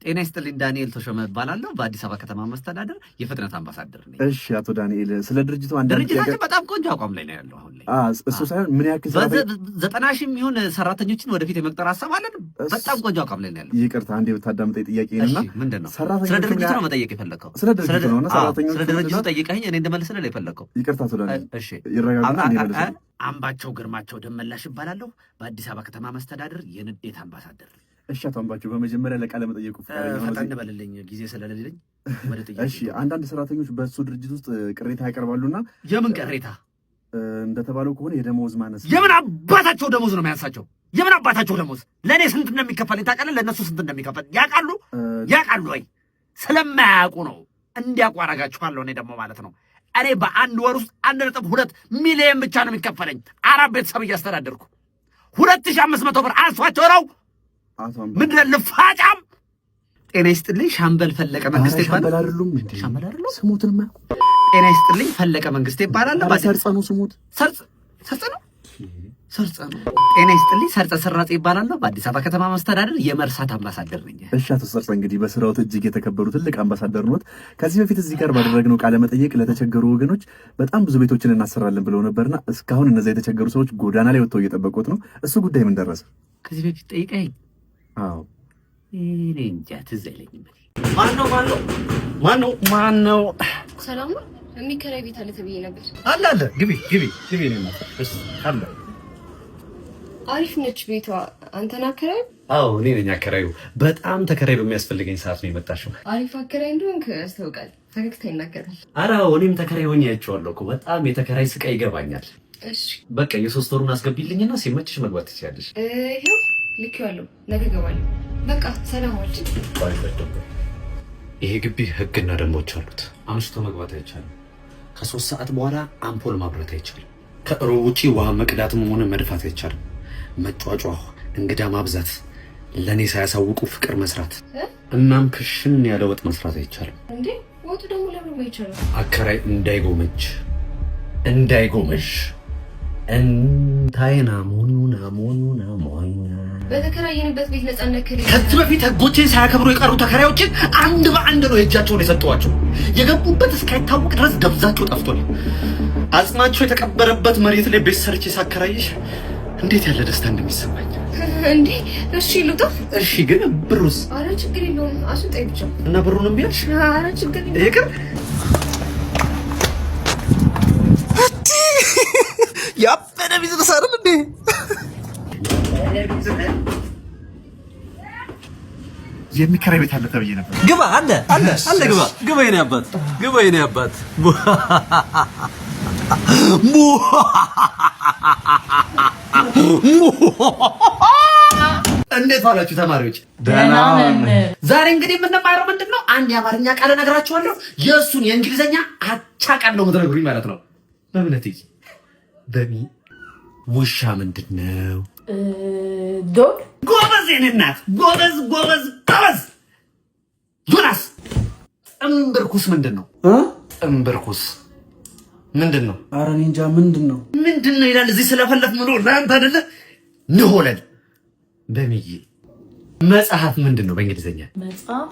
ጤና ይስጥልኝ። ዳንኤል ተሾመ እባላለሁ። በአዲስ አበባ ከተማ መስተዳደር የፍጥነት አምባሳደር ነኝ። እሺ አቶ ዳንኤል፣ ስለ ድርጅቱ ድርጅታችን በጣም ቆንጆ አቋም ላይ ነው ያለው አሁን ላይ። እሱ ሳይሆን ምን ያክል 90,000 የሚሆን ሰራተኞችን ወደፊት የመቅጠር ሀሳብ አለን። በጣም ቆንጆ አቋም ላይ ነው ያለው። ይቅርታ አንዴ ብታዳምጠኝ ጥያቄ ነውና ምንድነው? ስለ ድርጅቱ ነው መጠየቅ የፈለከው? ስለ ድርጅቱ ነውና ሰራተኞች ስለ ድርጅቱ ጠይቀኝ እኔ እንደመልስልህ ነው የፈለከው። ይቅርታ አቶ ዳንኤል። እሺ ይረጋጋና እኔ መልስ። አምባቸው ግርማቸው ደመላሽ እባላለሁ። በአዲስ አበባ ከተማ መስተዳደር የንዴት አምባሳደር። እሺ አቶ አምባቸው፣ በመጀመሪያ ለቃለ መጠየቁ ፈጣን በልልኝ ጊዜ ስለሌለኝ ወደ ጥያቄ። እሺ አንዳንድ ሰራተኞች በሱ ድርጅት ውስጥ ቅሬታ ያቀርባሉና የምን ቅሬታ? እንደተባለው ከሆነ የደሞዝ ማነስ። የምን አባታቸው ደሞዝ ነው የሚያንሳቸው? የምን አባታቸው ደሞዝ? ለእኔ ስንት እንደሚከፈል ታውቃለህ? ለእነሱ ስንት እንደሚከፈል ያውቃሉ? ያውቃሉ ወይ? ስለማያውቁ ነው እንዲያውቁ አደርጋችኋለሁ። እኔ ደግሞ ማለት ነው እኔ በአንድ ወር ውስጥ 1.2 ሚሊዮን ብቻ ነው የሚከፈለኝ። 4 ቤተሰብ እያስተዳደርኩ 2500 ብር አንሷቸው ነው። ምንድን ልፋጫም። ጤና ይስጥልኝ። ሻምበል ፈለቀ መንግስቴ ይባላል። ሻምበል አይደሉም እንዴ? ሻምበል አይደሉም። ስሙትን ማያውቁ። ጤና ይስጥልኝ። ፈለቀ መንግስቴ ይባላል። ሰርጸ ነው ስሙት። ሰርጸ ነው። ሰርጸ ነው። ጤና ይስጥልኝ። ሰርጸ ሰራጽ ይባላል። በአዲስ አበባ ከተማ መስተዳደር የመርሳት አምባሳደር ነኝ። እሺ አቶ ሰርጸ፣ እንግዲህ በስራው እጅግ የተከበሩ ትልቅ አምባሳደር ኖት። ከዚህ በፊት እዚህ ጋር ባደረግነው ቃለ መጠየቅ ለተቸገሩ ወገኖች በጣም ብዙ ቤቶችን እናሰራለን ብለው ነበርና እስካሁን እነዚያ የተቸገሩ ሰዎች ጎዳና ላይ ወጥተው እየጠበቁት ነው። እሱ ጉዳይ ምን ደረሰ? ከዚህ በፊት ጠይቀኝ። አዎ እኔ እንጃ ትዝ አይለኝም። ማነው? ሰላም ነው። የሚከራይ ቤት አለ ተብዬ ነበር። አለ። ግቢ ነው ማለት እሺ። አለ። አሪፍ ነች ቤቷ። አንተን አከራይ? አዎ እኔ ነኝ አከራዩ። በጣም ተከራይ በሚያስፈልገኝ ሰዓት ነው የመጣሽው። አሪፍ አከራይ እንደሆንክ ያስታውቃል። ፈገግታ ይናገራል። ኧረ እኔም ተከራይ ሆኜ አይቼዋለሁ እኮ። በጣም የተከራይ ስቃይ ይገባኛል። እሺ በቃ የ3 ወሩን አስገቢልኝና ሲመችሽ መግባት ትችያለሽ። ይሄው ልኬዋለሁ። ነገ እገባለሁ። በቃ ሰላም ዋል። ይሄ ግቢ ህግና ደንቦች አሉት። አምሽቶ መግባት አይቻልም። ከ3 ሰዓት በኋላ አምፖል ማብራት አይቻልም። ከእሮብ ውጪ ውሃ መቅዳትም ሆነ መድፋት አይቻልም። መጫጫህ፣ እንግዳ ማብዛት፣ ለኔ ሳያሳውቁ ፍቅር መስራት፣ እናም ክሽን ያለ ወጥ መስራት አይቻልም። እንዴ ወጡ ደግሞ ለምን አይቻልም? አከራይ እንዳይጎመጅ እንታይና ሞኑና በተከራየንበት ቤት ነፃነት ከሌለ ከዚህ በፊት ህጎችን ሳያከብሩ የቀሩ ተከራዮችን አንድ በአንድ ነው የእጃቸውን የሰጠዋቸው። የገቡበት እስካይታወቅ ድረስ ደብዛቸው ጠፍቷል። አጽማቸው የተቀበረበት መሬት ላይ ቤት ሰርቼ ሳከራይሽ እንዴት ያለ ደስታ እንደሚሰማኝ። እንዴ እሺ ልውጣ። እሺ ግን ብሩስ? አረ ችግር የለውም አስወጣኝ ብቻ። እና ብሩንም ቢያልሽ? አረ ችግር የለውም ይቅር። ያበደ ቢዝነስ አይደል እንዴ? የሚከራይ ቤት አለ ተብዬ ነበር። ግባ። አለ ግባ የኔ አባት እንዴት ዋላችሁ ተማሪዎች? ደህና ነን። ዛሬ እንግዲህ የምንማረው ምንድነው? አንድ የአማርኛ ቃል እነግራችኋለሁ። የእሱን የእንግሊዘኛ አቻ ቃል ነው የምትነግሩኝ ማለት ነው። በእምነትዬ በሚ ውሻ ምንድነው? ዶግ። ጎበዝ የኔ እናት፣ ጎበዝ። ዮናስ ጥንብርኩስ ምንድነው? ጥንብርኩስ ምንድን ነው? ኧረ እኔ እንጃ። ምንድን ነው ይላል እዚህ ስለፈለፍ ምሎ ለአንተ አይደለ ንሆለል። በሚዬ መጽሐፍ ምንድን ነው በእንግሊዝኛ? መጽሐፍ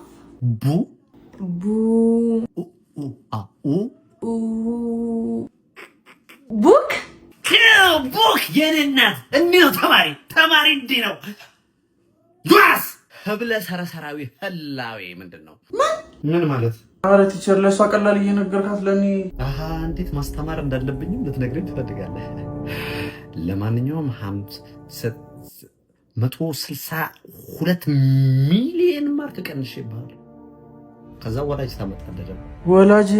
ቡክ። የኔ እናት እንዲህ ነው ተማሪ እንዲህ ነው። ዮናስ ህብለ ሰረሰራዊ ህላዌ ምንድን ነው? ምን ማለት? ኧረ ቲቸር ለእሷ ቀላል እየነገርካት ለእኔ እንዴት ማስተማር እንዳለብኝም ልትነግረኝ ትፈልጋለህ? ለማንኛውም 162 ሚሊዮን ማርክ ቀንሽ ይባላል። ከዛ ወላጅ ታመጣለህ። ወላጅ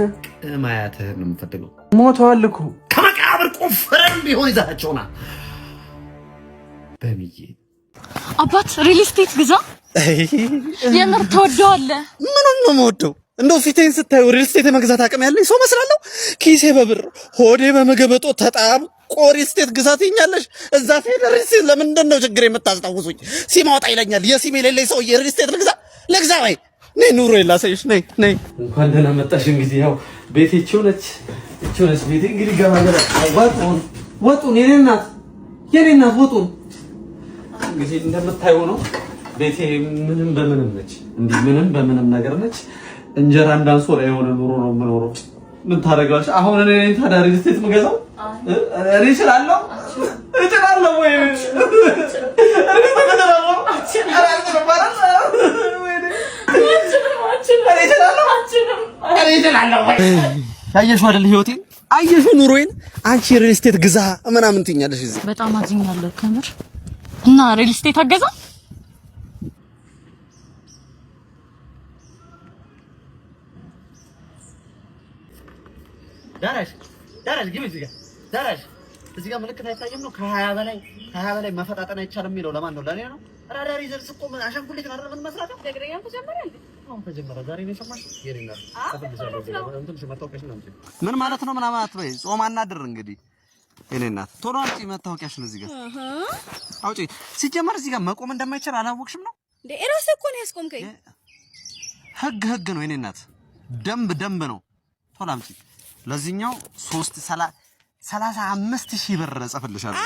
ቅማያትህን ነው የምፈልገው። ሞተዋል እኮ ከመቃብር ቆፍረን ቢሆን ይዛቸውና በሚዬ አባት ሪል ስቴት ግዛ። የምር ተወደዋለህ። ምኑን ነው የምወደው? እንደው ፊቴን ስታዩ ሪል ስቴት የመግዛት አቅም ያለኝ ሰው መስላለሁ? ኪሴ በብር ሆዴ በመገበጦ ተጣብቆ ሪል ስቴት ግዛት ይኛለሽ? እዛ ፊት ሪል ስቴት ለምንድን ነው ችግር የምታስታውሱኝ? ሲም አውጣ ይለኛል። የሲም የሌለኝ ሰው የሪል ስቴት ልግዛ ወይ? ነይ ኑሮ የላሰይሽ ነይ። እንኳን ደህና መጣሽ። እንግዲህ ያው ቤቴ ይቺው ነች ቤቴ። እንግዲህ ገባገራ ወጡን የኔ እናት ወጡን እንግዲህ እንደምታየው ነው። ቤቴ ምንም በምንም ነች፣ እንዲህ ምንም በምንም ነገር ነች። እንጀራ እንዳንሶ ላይ የሆነ ኑሮ ነው የምኖረው። ምን ታደርጋለሽ? አሁን እኔ ታዲያ ሪል ስቴት የምገዛው እኔ እችላለሁ ወይ? ያየሽው አይደል ህይወቴን፣ አየሽው ኑሮዬን። አንቺ ሪል ስቴት ግዛ ምናምን ትይኛለሽ እዚህ። በጣም አዝኛለሁ ከምር። እና ሪል ስቴት አገዛ ዳራሽ ግቢ እዚህ ጋር ዳራሽ እዚህ ጋር ምልክት አይታየም ነው? ከ20 በላይ መፈጣጠን አይቻልም የሚለው ለማን ነው? ለኔ ነው። ራዳሪ ዘርስ እኮ ምን አሻንጉሊት ነው ምን መስራት ነው? ደግረኛ ተጀመረ እንዴ? አሁን ተጀመረ። ዛሬ ነው የሰማሽ? የኔና ምን ማለት ነው? ምናምን አትበይ። ጾም አናድር እንግዲህ የኔ እናት። ቶሎ አውጪ መታወቂያሽ ነው እዚህ ጋር አውጪ። ሲጀመር እዚህ ጋር መቆም እንደማይቻል አላወቅሽም ነው እንዴ? እራስህ እኮ ነው ያስቆምከኝ። ህግ ነው የኔ እናት። ደንብ ነው። ቶሎ አምጪ። ለዚህኛው 35,000 ብር እጽፍልሻለሁ።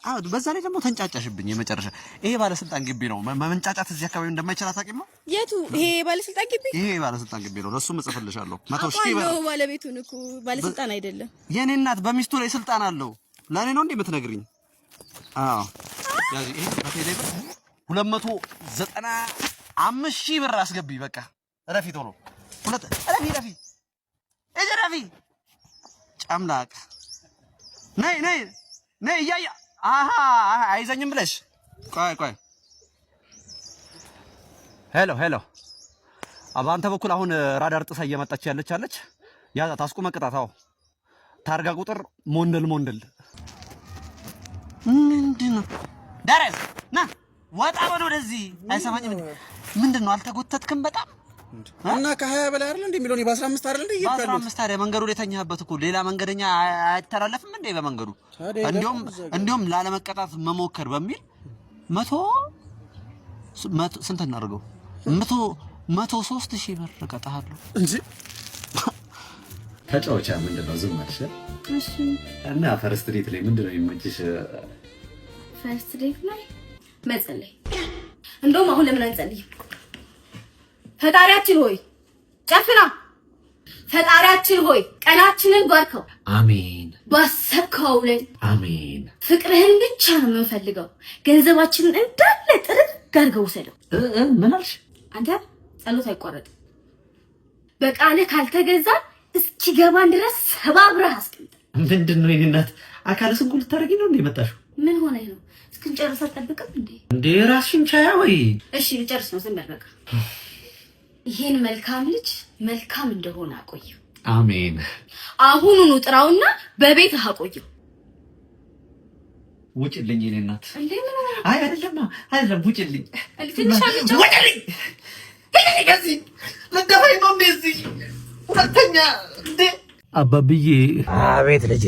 አዎ በዛ ላይ ደግሞ ተንጫጫሽብኝ። የመጨረሻ ይሄ ባለስልጣን ግቢ ነው። መመንጫጫት እዚህ አካባቢ እንደማይቻል አታውቂም ነው? የቱ? ይሄ ባለስልጣን ግቢ? ይሄ ባለስልጣን ግቢ ነው። ለሱም እጽፍልሻለሁ 100,000 ብር። ነው ባለቤቱን እኮ ባለስልጣን አይደለም የኔ እናት። በሚስቱ ላይ ስልጣን አለው። ለኔ ነው እንዴ የምትነግሪኝ? አዎ ያዚ ይሄ በቴሌ ብር 295,000 ብር አስገቢ። በቃ ረፊ ቶሎ ረፊ ጫምላቅ ነይ እያያ አይዘኝም ብለሽ ቆይ ሄሎ በአንተ በኩል አሁን ራዳር ጥሳ እየመጣች ያለች ያዛ ታስቆመ ቅጣት። አዎ ታርጋ ቁጥር ሞንደል ምንድነው? ዳረስ ና ወጣ በል ወደዚህ። አይሰማኝም። ምንድነው? አልተጎተትክም በጣም እና ከ20 በላይ አይደል እንዴ የሚለው? በ15 አይደል እንዴ ይባላል? በ15 ታዲያ መንገዱ ላይ ተኛህበት እኮ ሌላ መንገደኛ አይተላለፍም እንዴ በመንገዱ? እንዲያውም ላለመቀጣት መሞከር በሚል 100 ስንት እናድርገው? 103,000 ብር እቀጣለሁ እንጂ ተጫወቻ። ምንድነው ዝም አልሽ? እሺ። እና ፈርስት ዴት ላይ ምንድነው የሚመችሽ? ፈርስት ዴት ላይ መጸለይ። እንደውም አሁን ለምን አንጸልይም? ፈጣሪያችን ሆይ ጨፍና፣ ፈጣሪያችን ሆይ ቀናችንን ባርከው። አሜን። ባሰብከው ላይ አሜን። ፍቅርህን ብቻ ነው የምንፈልገው። ገንዘባችንን እንዳለ ጥርግ አድርገው ወሰደው። ምን አልሽ? አንተ ጸሎት አይቋረጥም። በቃልህ ካልተገዛ እስኪገባን ድረስ ሰባብረህ አስቀምጥ። ምንድነው የኔ እናት? አካለ ስንኩል ልታረጊ ነው እንዴ መጣሽው? ምን ሆነህ ነው? እስክንጨርስ አትጠብቅም እንዴ ራስሽን ቻያ ወይ? እሺ ልጨርስ ነው። ዝም በል በቃ። ይሄን መልካም ልጅ መልካም እንደሆነ አቆየው። አሜን። አሁኑኑ ጥራውና በቤትህ አቆየው። ውጭልኝ የኔ እናት። እንዴ ምን ሆነ? አይደለም ውጭልኝ። ትንሽ አልጫው ውጭልኝ። ከዚህ ለደፋይ ነው እንደዚህ ሁለተኛ እንዴ አባብዬ። አቤት ልጄ።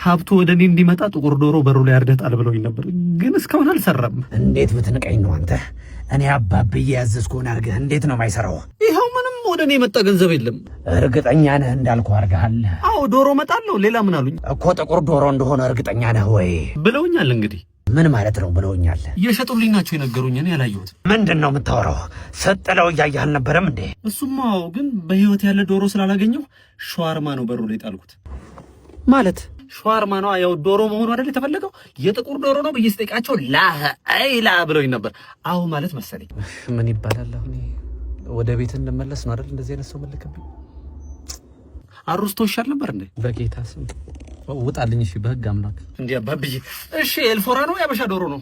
ሀብቱ ወደ እኔ እንዲመጣ ጥቁር ዶሮ በሩ ላይ አርደጣል ብለውኝ ነበር፣ ግን እስካሁን አልሰራም። እንዴት ብትንቀኝ ነው አንተ? እኔ አባብዬ ያዘዝኩህን አድርገህ እንዴት ነው የማይሰራው? ይኸው ምንም ወደ እኔ የመጣ ገንዘብ የለም። እርግጠኛ ነህ እንዳልኩህ አድርገሃል? አዎ ዶሮ እመጣለሁ። ሌላ ምን አሉኝ? እኮ ጥቁር ዶሮ እንደሆነ እርግጠኛ ነህ ወይ ብለውኛል። እንግዲህ ምን ማለት ነው ብለውኛል? እየሸጡልኝ ናቸው የነገሩኝ። እኔ ያላየሁት። ምንድን ነው የምታወራው? ሰጥለው እያየህ አልነበረም እንዴ? እሱማ ግን በህይወት ያለ ዶሮ ስላላገኘሁ ሸዋርማ ነው በሩ ላይ ጣልኩት። ማለት ሸዋርማ ነው ያው ዶሮ መሆኑ አይደል የተፈለገው? የጥቁር ዶሮ ነው ብዬ ስጠይቃቸው ላ ብለውኝ ነበር። አዎ ማለት መሰለኝ። ምን ይባላል አሁን? ወደ ቤት እንመለስ ነው አይደል? እንደዚህ አይነት ሰው መለከብኝ። አሩስቶ ይሻል ነበር እንዴ? በጌታ ስም ውጣልኝ። እሺ በህግ አምላክ። እንዴ አባብዬ። እሺ ኤልፎራ ነው ያበሻ ዶሮ ነው?